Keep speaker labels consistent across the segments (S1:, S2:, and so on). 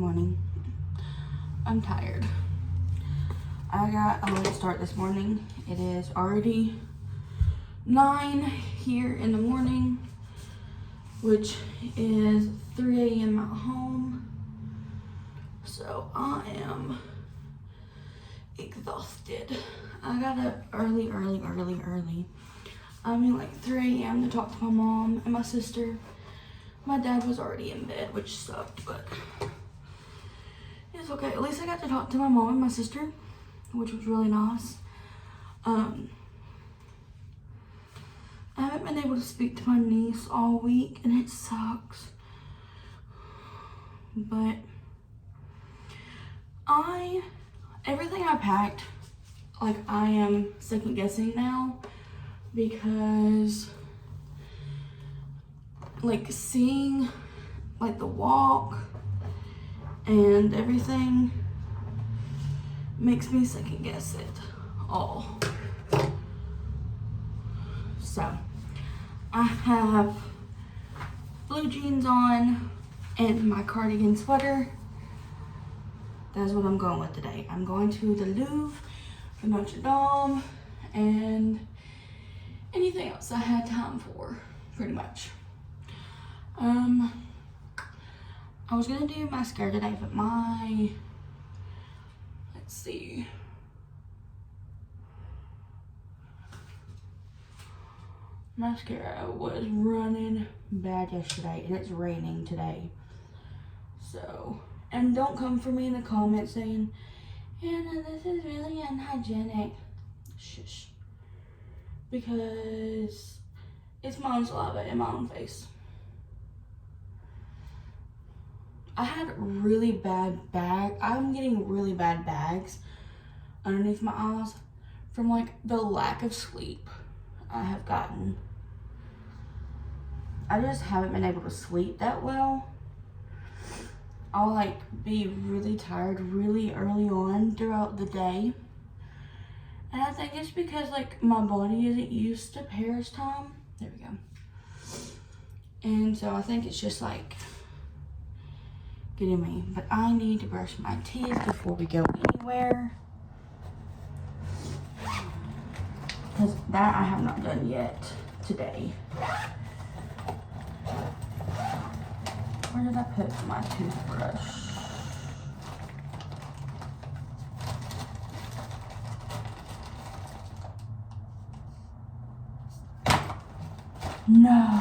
S1: morning. I'm tired. I got a late start this morning. It is already 9 here in the morning, which is 3 a.m. at home. So I am exhausted. I got up early. I mean, like 3 a.m. to talk to my mom and my sister. My dad was already in bed, which sucked, but it's okay. At least I got to talk to my mom and my sister, which was really nice. I haven't been able to speak to my niece all week, and it sucks. But everything I packed, like, I am second guessing now, because like seeing like the walk and everything makes me second guess it all. So I have blue jeans on and my cardigan sweater. That's what I'm going with today. I'm going to the Louvre, the Notre Dame, and anything else I had time for, pretty much. I was gonna do mascara today, but let's see. Mascara was running bad yesterday, and it's raining today. So, and don't come for me in the comments saying, Anna, this is really unhygienic. Shush. Because it's my own saliva in my own face. I had really bad I'm getting really bad bags underneath my eyes from like the lack of sleep I have gotten. I just haven't been able to sleep that well. I'll like be really tired really early on throughout the day. And I think it's because like my body isn't used to Paris time. There we go. And so I think it's just like getting me. But I need to brush my teeth before we go anywhere. Because that I have not done yet today. Where did I put my toothbrush? No.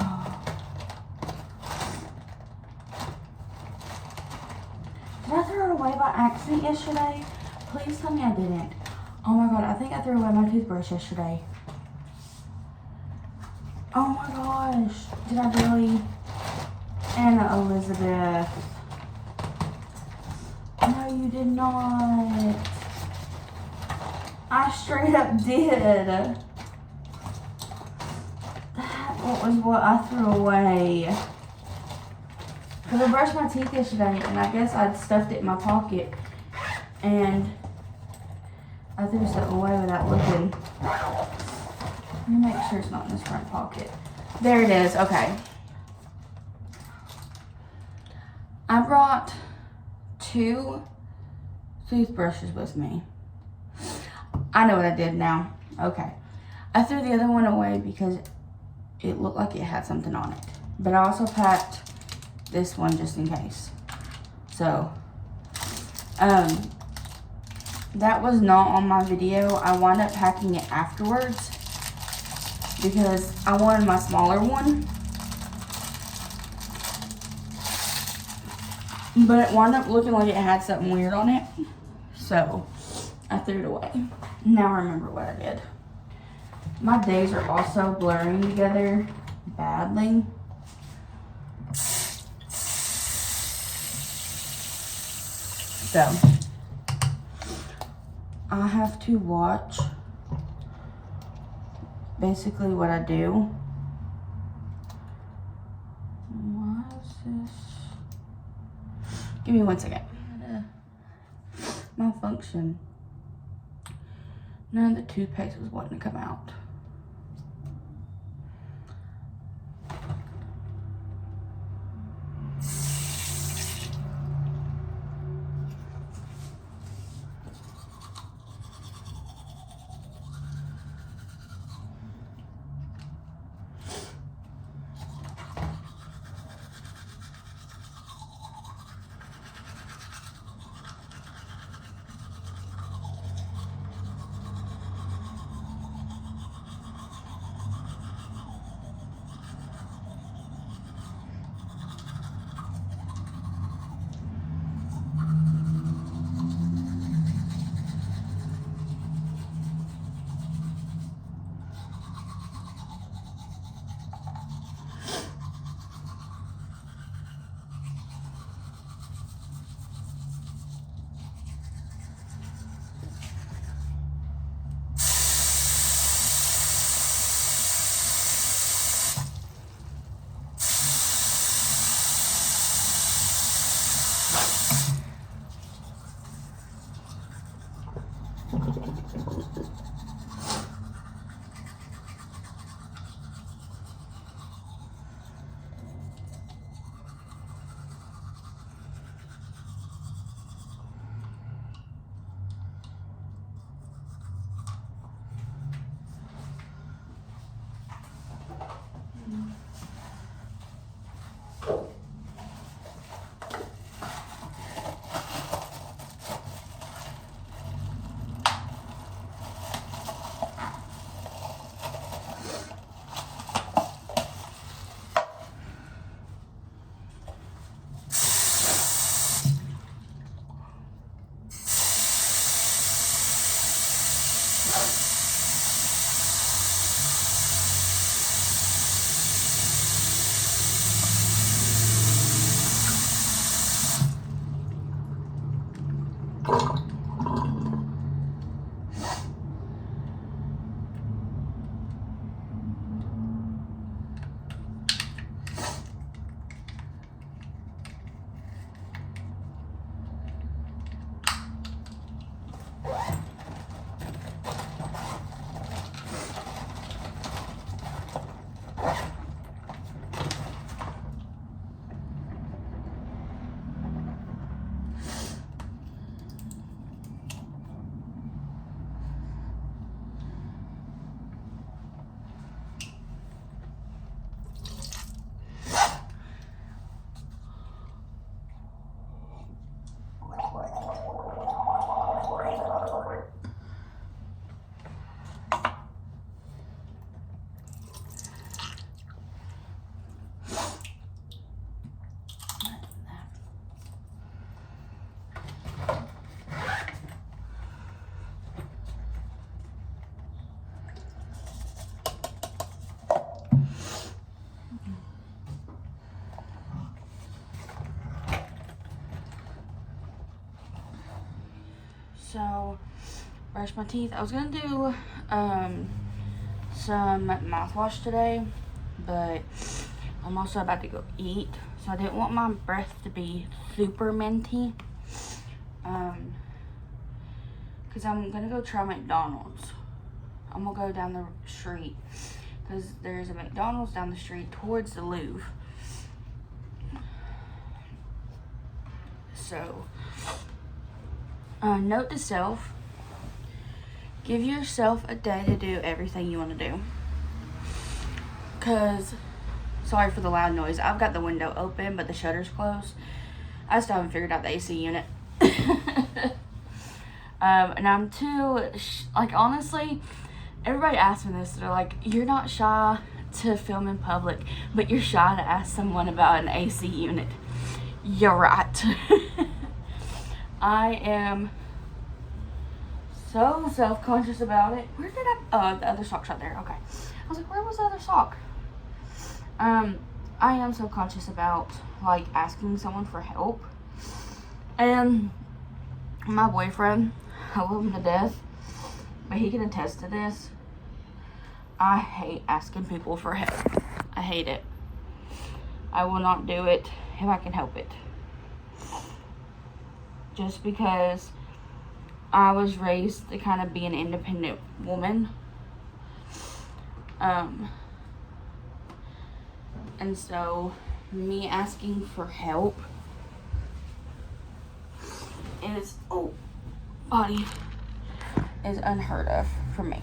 S1: Did I throw it away by accident yesterday? Please tell me I didn't. Oh my god, I think I threw away my toothbrush yesterday. Oh my gosh. Did I really? Anna Elizabeth. No, you did not. I straight up did. That was what I threw away. Because I brushed my teeth yesterday, and I guess I'd stuffed it in my pocket. And I threw stuff away without looking. Let me make sure it's not in this front pocket. There it is. Okay. I brought 2 toothbrushes with me. I know what I did now. Okay. I threw the other one away because it looked like it had something on it. But I also packed this one just in case. So, that was not on my video. I wound up packing it afterwards because I wanted my smaller one. But it wound up looking like it had something weird on it. So, I threw it away. Now I remember what I did. My days are also blurring together badly. So, I have to watch basically what I do. Why is this? Give me 1 second. Malfunction. None of the toothpaste was wanting to come out. So, brush my teeth. I was gonna do some mouthwash today, but I'm also about to go eat, so I didn't want my breath to be super minty. Because I'm gonna go try McDonald's. I'm gonna go down the street because there's a McDonald's down the street towards the Louvre. So, note to self, give yourself a day to do everything you want to do. Because, sorry for the loud noise, I've got the window open but the shutter's closed. I still haven't figured out the AC unit. And I'm too, like, honestly, everybody asks me this. They're like, you're not shy to film in public, but you're shy to ask someone about an AC unit. You're right. I am so self-conscious about it. Where did oh, the other sock's right there. Okay. I was like, where was the other sock? I am so conscious about, like, asking someone for help. And my boyfriend, I love him to death, but he can attest to this. I hate asking people for help. I hate it. I will not do it if I can help it. Just because I was raised to kind of be an independent woman. And so me asking for help is, is unheard of for me.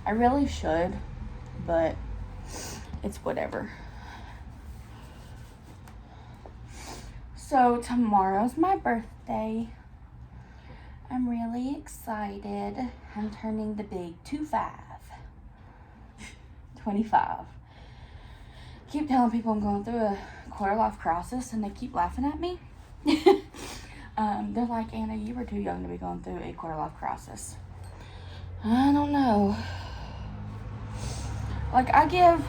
S1: I really should, but it's whatever. So tomorrow's my birthday. I'm really excited. I'm turning the big 25. Keep telling people I'm going through a quarter life crisis and they keep laughing at me. They're like, Anna, you were too young to be going through a quarter life crisis. I don't know. Like, I give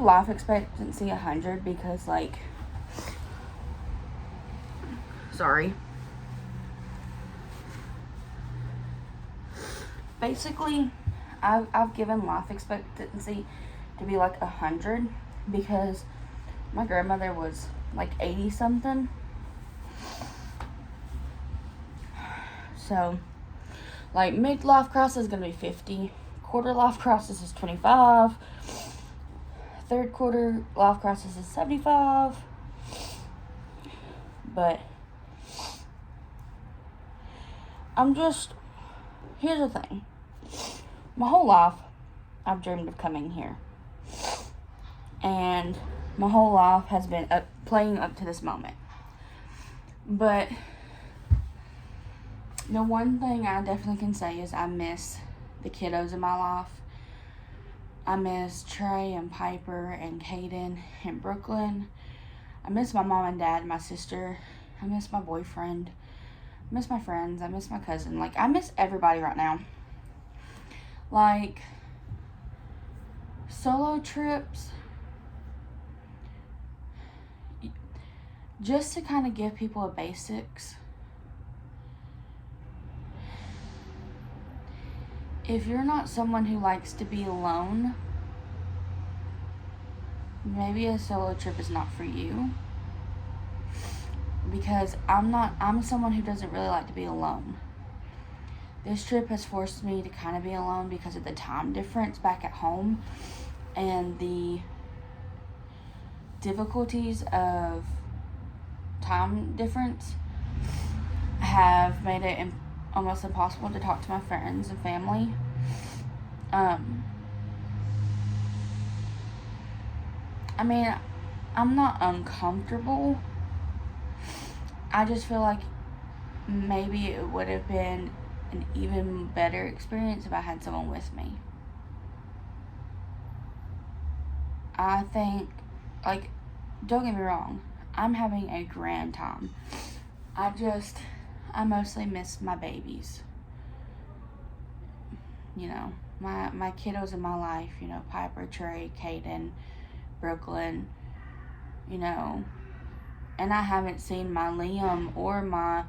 S1: life expectancy 100 because, like, sorry. Basically, I've given life expectancy to be like 100 because my grandmother was like 80 something. So, like, mid-life crisis is gonna be 50. Quarter life crisis is 25. Third quarter life crisis is 75. But here's the thing. My whole life, I've dreamed of coming here. And my whole life has been playing up to this moment. But the one thing I definitely can say is I miss the kiddos in my life. I miss Trey and Piper and Caden and Brooklyn. I miss my mom and dad and my sister. I miss my boyfriend. I miss my friends. I miss my cousin. Like, I miss everybody right now. Like, solo trips, just to kind of give people a basics. If you're not someone who likes to be alone, maybe a solo trip is not for you. Because I'm someone who doesn't really like to be alone. This trip has forced me to kind of be alone because of the time difference back at home and the difficulties of time difference have made it almost impossible to talk to my friends and family. I mean, I'm not uncomfortable. I just feel like maybe it would have been an even better experience if I had someone with me. I think, like, don't get me wrong, I'm having a grand time. I mostly miss my babies. You know, my kiddos in my life, you know, Piper, Trey, Caden, Brooklyn, you know, and I haven't seen my Liam or my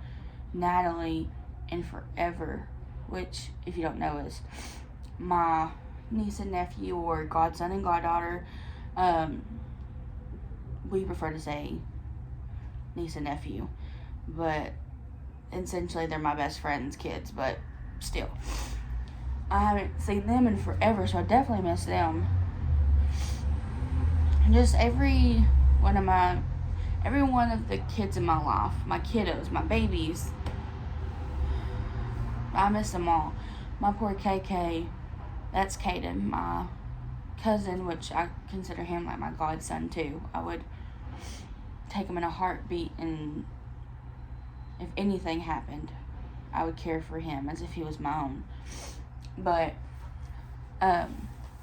S1: Natalie and Forever, which, if you don't know, is my niece and nephew, or godson and goddaughter. We prefer to say niece and nephew, but essentially they're my best friend's kids, but still. I haven't seen them in forever, so I definitely miss them. And just every one of the kids in my life, my kiddos, my babies, I miss them all. My poor KK, that's Caden, my cousin, which I consider him like my godson too. I would take him in a heartbeat, and if anything happened, I would care for him as if he was my own. But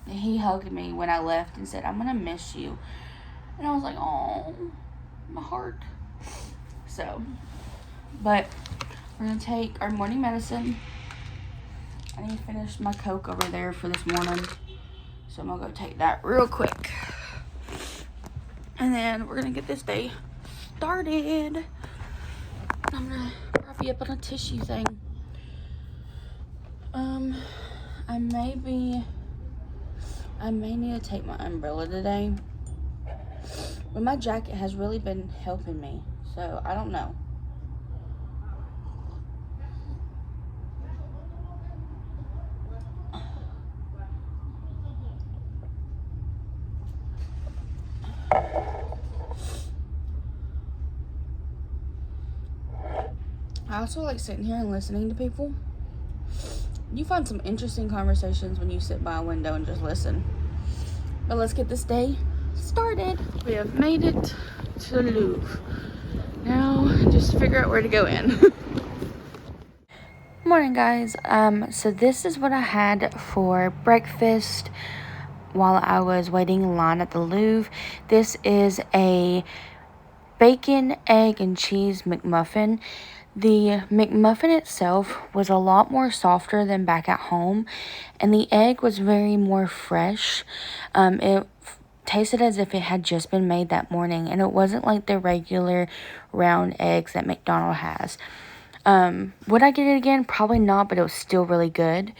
S1: he hugged me when I left and said, "I'm gonna miss you," and I was like, "Oh, my heart." So, but we're gonna take our morning medicine. I need to finish my Coke over there for this morning, so I'm gonna go take that real quick, and then we're gonna get this day started. I'm gonna wrap you up on a tissue thing. I may need to take my umbrella today, but my jacket has really been helping me, so I don't know. I also like sitting here and listening to people. You find some interesting conversations when you sit by a window and just listen. But let's get this day started. We have made it to the Louvre. Now, just figure out where to go in. Morning, guys. So this is what I had for breakfast while I was waiting in line at the Louvre. This is a bacon, egg, and cheese McMuffin. The McMuffin itself was a lot more softer than back at home, and the egg was very more fresh. It tasted as if it had just been made that morning, and it wasn't like the regular round eggs that McDonald's has. Would I get it again? Probably not, but it was still really good.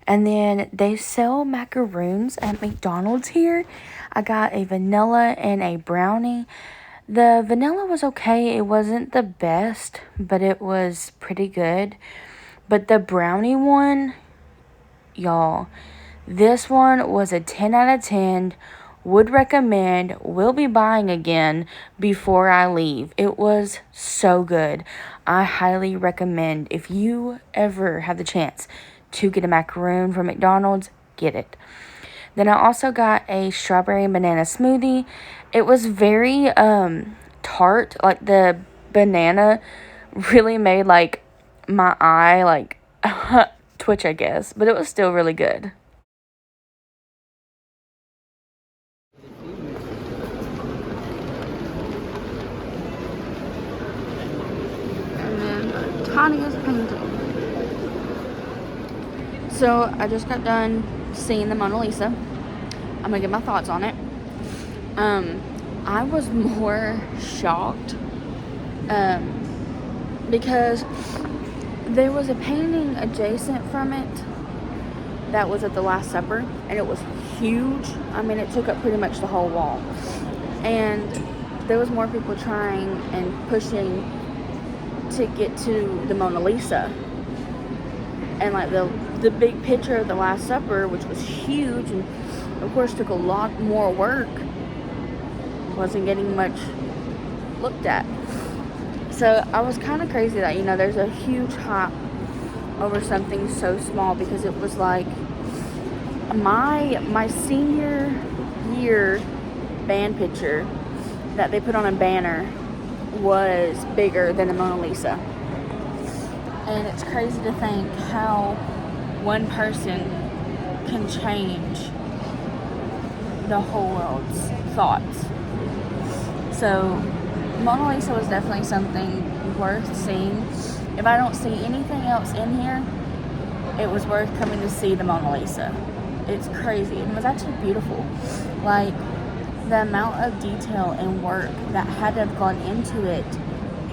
S1: And then they sell macaroons at McDonald's here. I got a vanilla and a brownie. The vanilla was okay. It wasn't the best, but it was pretty good. But the brownie one, y'all, this one was a 10 out of 10. Would recommend. Will be buying again before I leave. It was so good. I highly recommend, if you ever have the chance to get a macaroon from McDonald's, get it. Then I also got a strawberry and banana smoothie. It was very tart. Like, the banana really made like my eye like twitch, I guess, but it was still really good. And then the tiniest painting. So I just got done seeing the Mona Lisa. I'm gonna get my thoughts on it. I was more shocked because there was a painting adjacent from it that was at the Last Supper, and it was huge. I mean, it took up pretty much the whole wall, and there was more people trying and pushing to get to the Mona Lisa, and like the big picture of the Last Supper, which was huge and of course took a lot more work, wasn't getting much looked at. So I was kind of crazy that, there's a huge hype over something so small, because it was like my senior year band picture that they put on a banner was bigger than the Mona Lisa. And it's crazy to think how one person can change the whole world's thoughts. So Mona Lisa was definitely something worth seeing. If I don't see anything else in here, it was worth coming to see the Mona Lisa. It's crazy. It was actually beautiful. Like, the amount of detail and work that had to have gone into it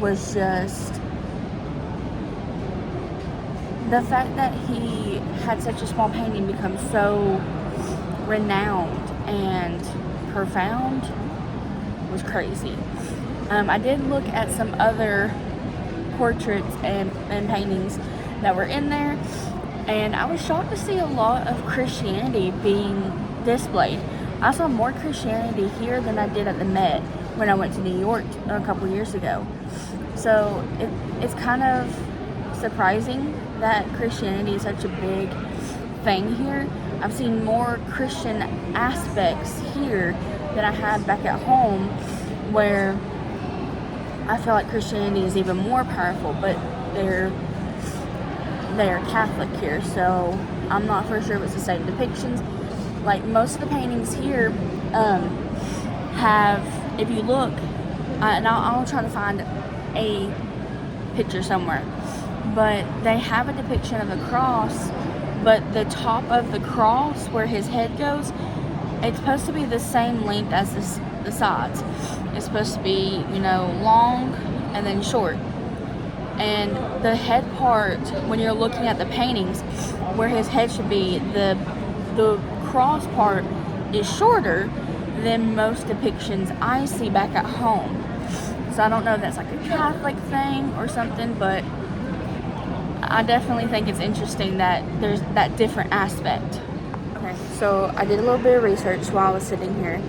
S1: was just the fact that he had such a small painting become so renowned and profound was crazy. I did look at some other portraits and paintings that were in there, and I was shocked to see a lot of Christianity being displayed. I saw more Christianity here than I did at the Met when I went to New York a couple years ago. So it's kind of surprising that Christianity is such a big thing here. I've seen more Christian aspects here than I had back at home, where I feel like Christianity is even more powerful, but they're Catholic here, so I'm not for sure if it's the same depictions. Like most of the paintings here have, if you look, and I'll try to find a picture somewhere, but they have a depiction of a cross, but the top of the cross where his head goes, it's supposed to be the same length as the sides. It's supposed to be, long and then short. And the head part, when you're looking at the paintings, where his head should be, the cross part is shorter than most depictions I see back at home. So I don't know if that's like a Catholic thing or something, but I definitely think it's interesting that there's that different aspect. Okay, so I did a little bit of research while I was sitting here.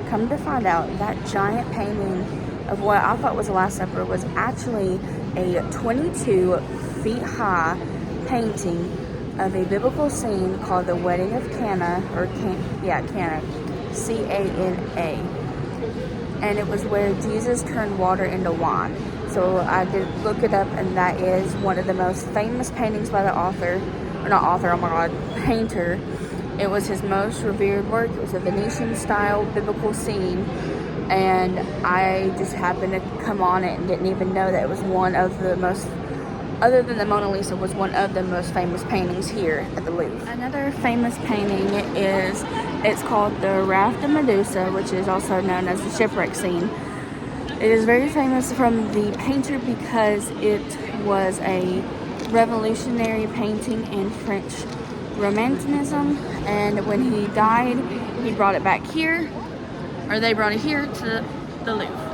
S1: Come to find out, that giant painting of what I thought was the Last Supper was actually a 22 feet high painting of a biblical scene called the Wedding of Cana, Cana, C-A-N-A. And it was where Jesus turned water into wine. So I did look it up, and that is one of the most famous paintings by the painter. It was his most revered work. It was a Venetian-style biblical scene, and I just happened to come on it and didn't even know that it was one of the most, other than the Mona Lisa, was one of the most famous paintings here at the Louvre. Another famous painting it's called the Raft of Medusa, which is also known as the shipwreck scene. It is very famous from the painter because it was a revolutionary painting in French Romanticism, and when he died, he brought it back here, or they brought it here to the Louvre.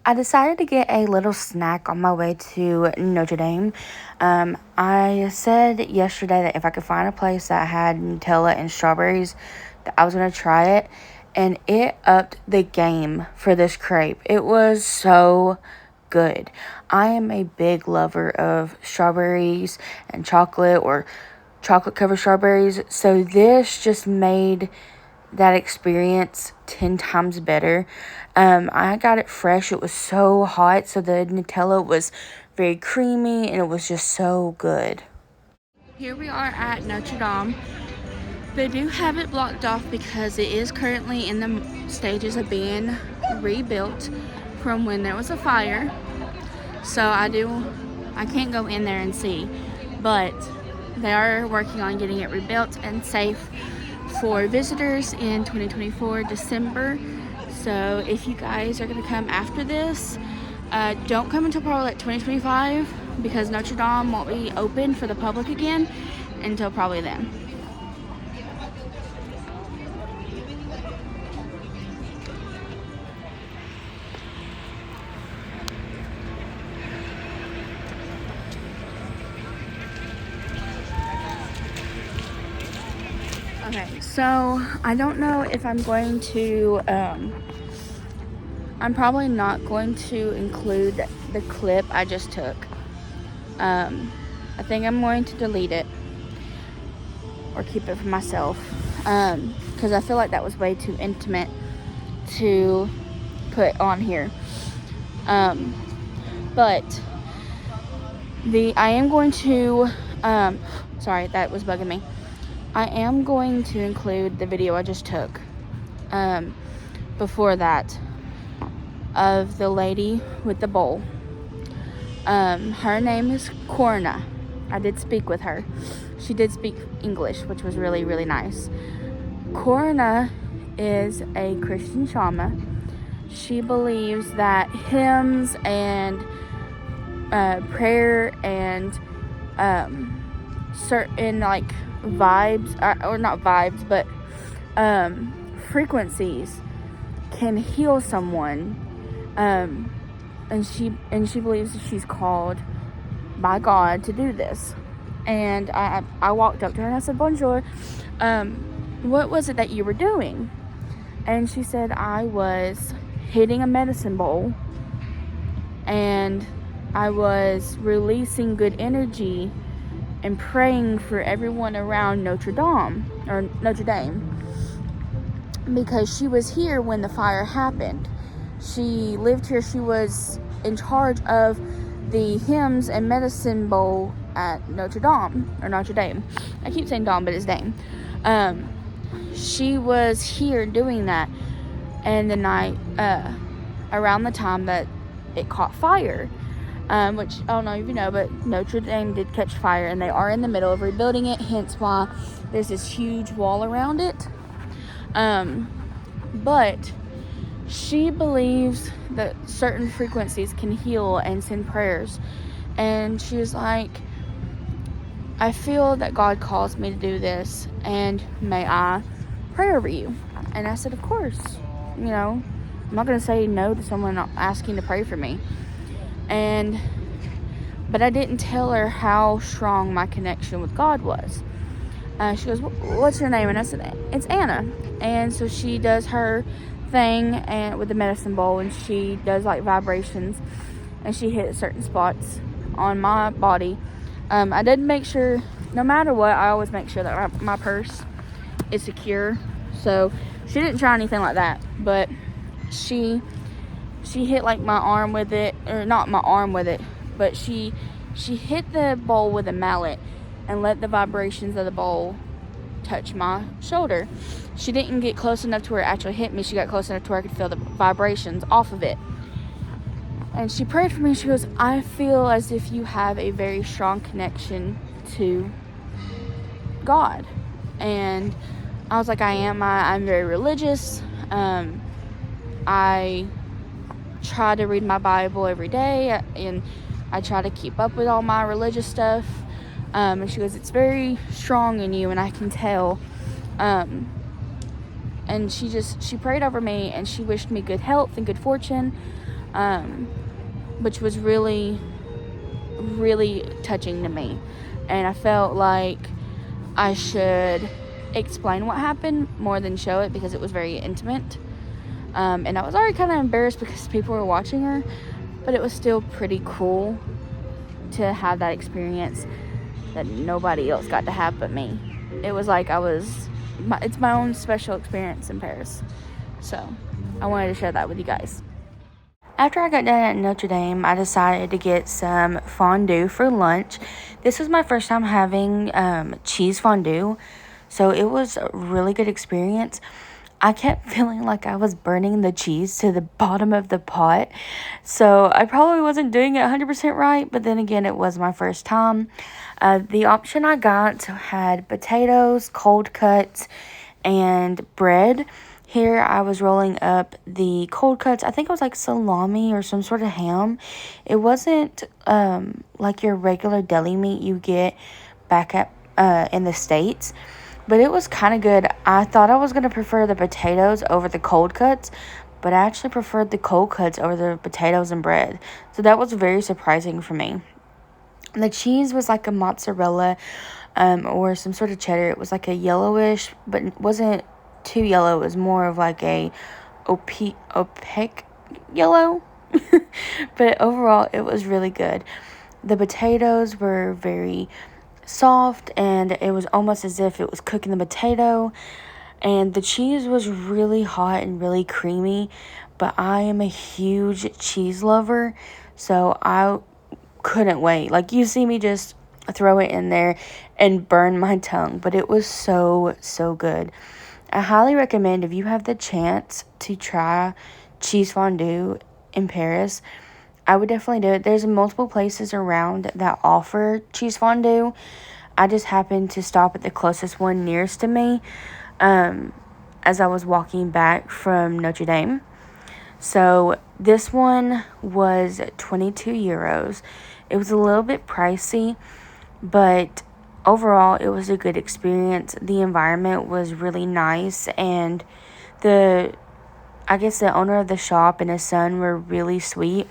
S1: I decided to get a little snack on my way to Notre Dame. I said yesterday that if I could find a place that had Nutella and strawberries, that I was going to try it. And it upped the game for this crepe. It was so good. I am a big lover of strawberries and chocolate, or chocolate covered strawberries. So this just made that experience 10 times better. I got it fresh. It was so hot, so the Nutella was very creamy, and it was just so good. Here we are at Notre Dame. They do have it blocked off because it is currently in the stages of being rebuilt from when there was a fire. So I can't go in there and see, but they are working on getting it rebuilt and safe for visitors in 2024 December. So if you guys are going to come after this, don't come until probably like 2025, because Notre Dame won't be open for the public again until probably then. Okay, so I don't know if I'm going to, I'm probably not going to include the clip I just took. I think I'm going to delete it or keep it for myself, because I feel like that was way too intimate to put on here. But I am going to, sorry, that was bugging me. I am going to include the video I just took before that of the lady with the bowl. Her name is Corna. I did speak with her. She did speak English, which was really, really nice. Corna is a Christian shaman. She believes that hymns and prayer and certain like vibes, or not vibes, but frequencies can heal someone, and she believes that she's called by God to do this. And I walked up to her and I said, "Bonjour, what was it that you were doing?" And she said, "I was hitting a medicine bowl and I was releasing good energy and praying for everyone around Notre Dame, because she was here when the fire happened. She lived here. She was in charge of the hymns and medicine bowl at Notre Dame, or Notre Dame. I keep saying Dame, but it's Dame. She was here doing that, and the night, around the time that it caught fire, which I don't know if you know, but Notre Dame did catch fire, and they are in the middle of rebuilding it, hence why there's this huge wall around it. But she believes that certain frequencies can heal and send prayers. And she was like, "I feel that God calls me to do this, and may I pray over you?" And I said, "Of course. You know, I'm not going to say no to someone asking to pray for me." But I didn't tell her how strong my connection with God was. She goes, "What's your name?" And I said, "It's Anna." And so she does her thing and with the medicine bowl, and she does like vibrations, and she hit certain spots on my body. I did make sure, no matter what, I always make sure that my purse is secure. So she didn't try anything like that, but she hit like my arm with it, or not my arm with it, but she hit the bowl with a mallet and let the vibrations of the bowl touch my shoulder. She didn't get close enough to where it actually hit me. She got close enough to where I could feel the vibrations off of it. And she prayed for me. She goes, "I feel as if you have a very strong connection to God." And I was like, "I am. I'm very religious. I try to read my Bible every day, and I try to keep up with all my religious stuff." And she goes, "It's very strong in you, and I can tell." And she prayed over me, and she wished me good health and good fortune, which was really, really touching to me. And I felt like I should explain what happened more than show it, because it was very intimate. And I was already kind of embarrassed because people were watching her. but it was still pretty cool to have that experience that nobody else got to have but me. It was like it's my own special experience in Paris. So I wanted to share that with you guys. After I got done at Notre Dame, I decided to get some fondue for lunch. This was my first time having cheese fondue, so it was a really good experience. I kept feeling like I was burning the cheese to the bottom of the pot, so I probably wasn't doing it 100% right, but then again, it was my first time. The option I got had potatoes, cold cuts, and bread. Here I was rolling up the cold cuts. I think it was like salami or some sort of ham. It wasn't like your regular deli meat you get back at in the States, but it was kind of good. I thought I was going to prefer the potatoes over the cold cuts, but I actually preferred the cold cuts over the potatoes and bread. So that was very surprising for me. The cheese was like a mozzarella or some sort of cheddar. It was like a yellowish, but it wasn't too yellow. It was more of like a opaque yellow. But overall, it was really good. The potatoes were very soft, and it was almost as if it was cooking the potato. And the cheese was really hot and really creamy, but I am a huge cheese lover, so I couldn't wait. Like, you see me just throw it in there and burn my tongue, but it was so good. I highly recommend, if you have the chance to try cheese fondue in Paris, I would definitely do it. There's multiple places around that offer cheese fondue. I just happened to stop at the closest one nearest to me as I was walking back from Notre Dame. So this one was 22 euros. It was a little bit pricey, but overall, it was a good experience. The environment was really nice, and the owner of the shop and his son were really sweet.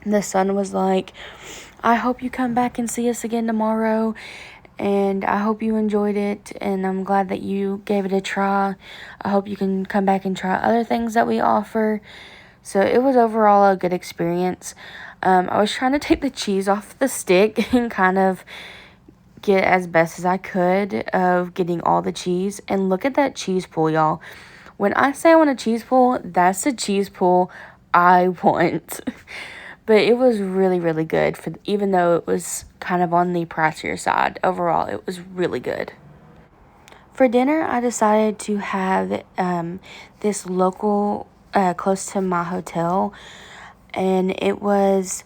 S1: The son was like, I hope you come back and see us again tomorrow, and I hope you enjoyed it, and I'm glad that you gave it a try. I hope you can come back and try other things that we offer. So it was overall a good experience. I was trying to take the cheese off the stick and kind of get as best as I could of getting all the cheese. And look at that cheese pool, y'all. When I say I want a cheese pool, that's the cheese pool I want. But it was really good, even though it was kind of on the pricier side. Overall, it was really good. For dinner, I decided to have this local close to my hotel, and it was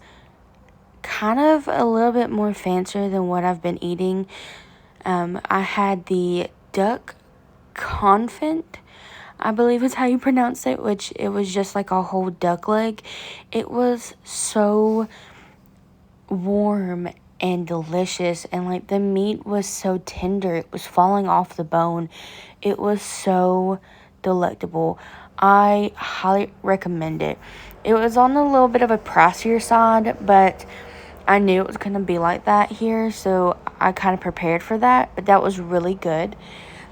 S1: kind of a little bit more fancier than what I've been eating. I had the duck confit, I believe is how you pronounce it, which it was just like a whole duck leg. It was so warm and delicious, and like the meat was so tender, it was falling off the bone. It was so delectable. I highly recommend it. It was on a little bit of a pricier side, but I knew it was going to be like that here, so I kind of prepared for that, but that was really good.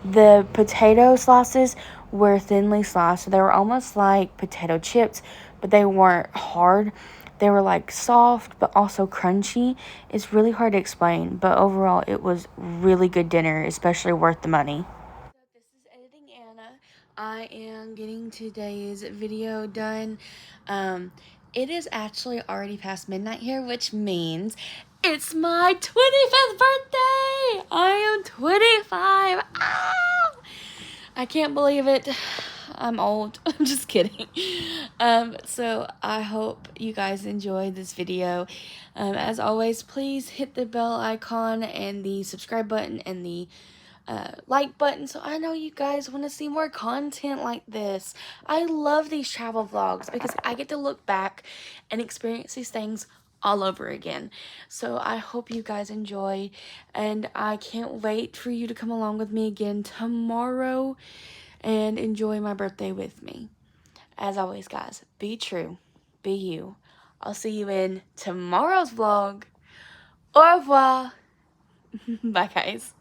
S1: The potato slices were thinly sliced, so they were almost like potato chips, but they weren't hard. They were like soft, but also crunchy. It's really hard to explain, but overall, it was really good dinner, especially worth the money. This is Editing Anna. I am getting today's video done. It is actually already past midnight here, which means it's my 25th birthday! I am 25! Ah! I can't believe it. I'm old. I'm just kidding. So I hope you guys enjoyed this video. As always, please hit the bell icon and the subscribe button and the like button, so I know you guys want to see more content like this. I love these travel vlogs because I get to look back and experience these things all over again. So I hope you guys enjoy, and I can't wait for you to come along with me again tomorrow and enjoy my birthday with me. As always, guys, be true, be you. I'll see you in tomorrow's vlog. Au revoir. Bye, guys.